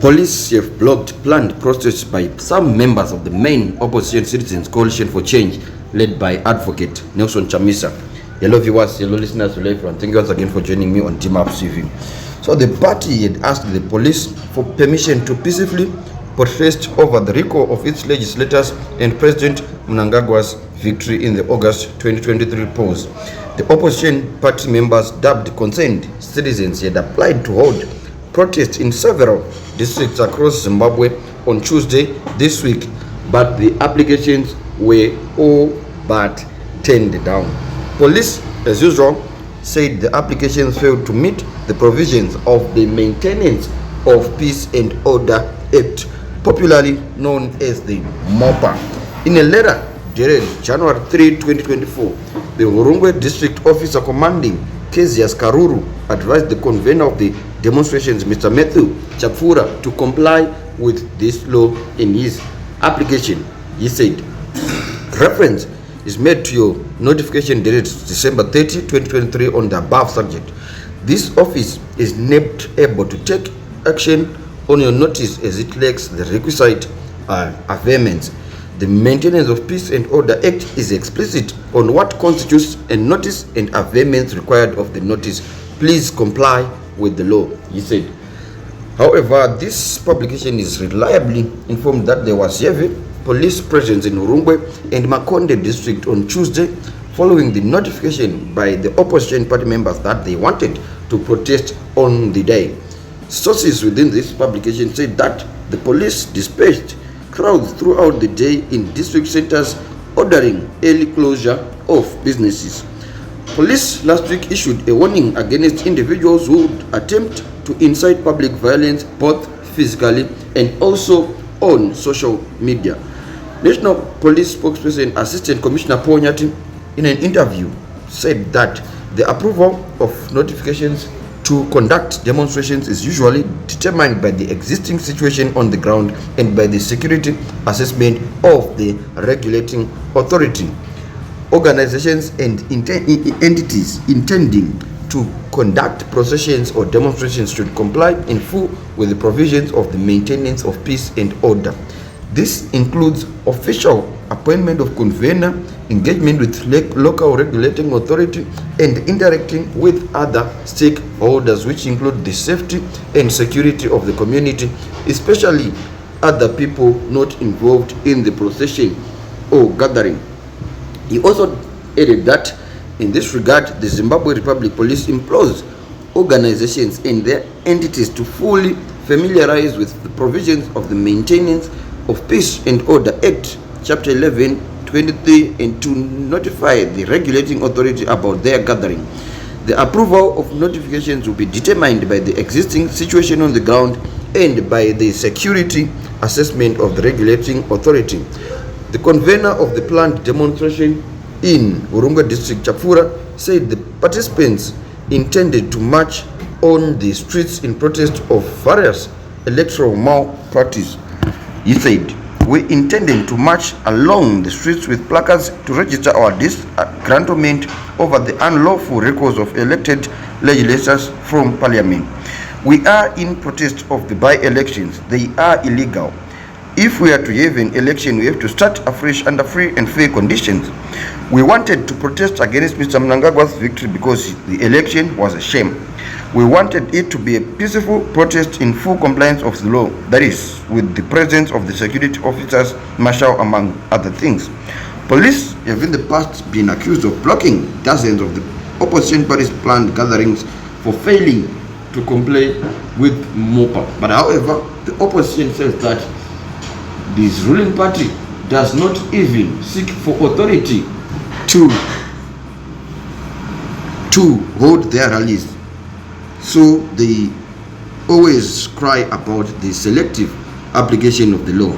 Police have blocked planned protests by some members of the main opposition Citizens Coalition for Change, led by Advocate Nelson Chamisa. Hello viewers, hello listeners, hello everyone. Thank you once again for joining me on Team Up TV. So the party had asked the police for permission to peacefully protest over the recall of its legislators and President Mnangagwa's victory in the August 2023 polls. The opposition party members, dubbed concerned citizens, had applied to hold protests in several districts across Zimbabwe on Tuesday this week, but the applications were all but turned down. Police, as usual, said the applications failed to meet the provisions of the Maintenance of Peace and Order Act, popularly known as the MOPA. In a letter dated January 3, 2024, the Hurungwe District Officer Commanding Kezias Karuru advised the convener of the demonstrations, Mr. Matthew Chapfura, to comply with this law in his application. He said, reference is made to your notification dated December 30, 2023 on the above subject. This office is not able to take action on your notice as it lacks the requisite affirmance. The Maintenance of Peace and Order Act is explicit on what constitutes a notice and affirmance required of the notice. Please comply with the law, he said. However, this publication is reliably informed that there was heavy police presence in Hurungwe and Makonde district on Tuesday, following the notification by the opposition party members that they wanted to protest on the day. Sources within this publication said that the police dispatched crowds throughout the day in district centers, ordering early closure of businesses. Police last week issued a warning against individuals who would attempt to incite public violence, both physically and also on social media. National Police spokesperson Assistant Commissioner Paul Nyati, in an interview, said that the approval of notifications to conduct demonstrations is usually determined by the existing situation on the ground and by the security assessment of the regulating authority. Organizations and entities intending to conduct processions or demonstrations should comply in full with the provisions of the Maintenance of Peace and Order. This includes official appointment of convener, engagement with local regulating authority, and interacting with other stakeholders, which include the safety and security of the community, especially other people not involved in the procession or gathering. He also added that in this regard, the Zimbabwe Republic Police implores organizations and their entities to fully familiarize with the provisions of the Maintenance of Peace and Order Act, Chapter 11, 23, and to notify the regulating authority about their gathering. The approval of notifications will be determined by the existing situation on the ground and by the security assessment of the regulating authority. The convener of the planned demonstration in Hurungwe District, Chapfura, said the participants intended to march on the streets in protest of various electoral malpractice. He said, we intended to march along the streets with placards to register our disgruntlement over the unlawful records of elected legislators from parliament. We are in protest of the by-elections. They are illegal. If we are to have an election, we have to start afresh under free and fair conditions. We wanted to protest against Mr. Mnangagwa's victory because the election was a shame. We wanted it to be a peaceful protest in full compliance of the law, that is, with the presence of the security officers, marshal, among other things. Police have in the past been accused of blocking dozens of the opposition parties' planned gatherings for failing to comply with MOPA. But however, the opposition says that this ruling party does not even seek for authority to hold their rallies. So they always cry about the selective application of the law.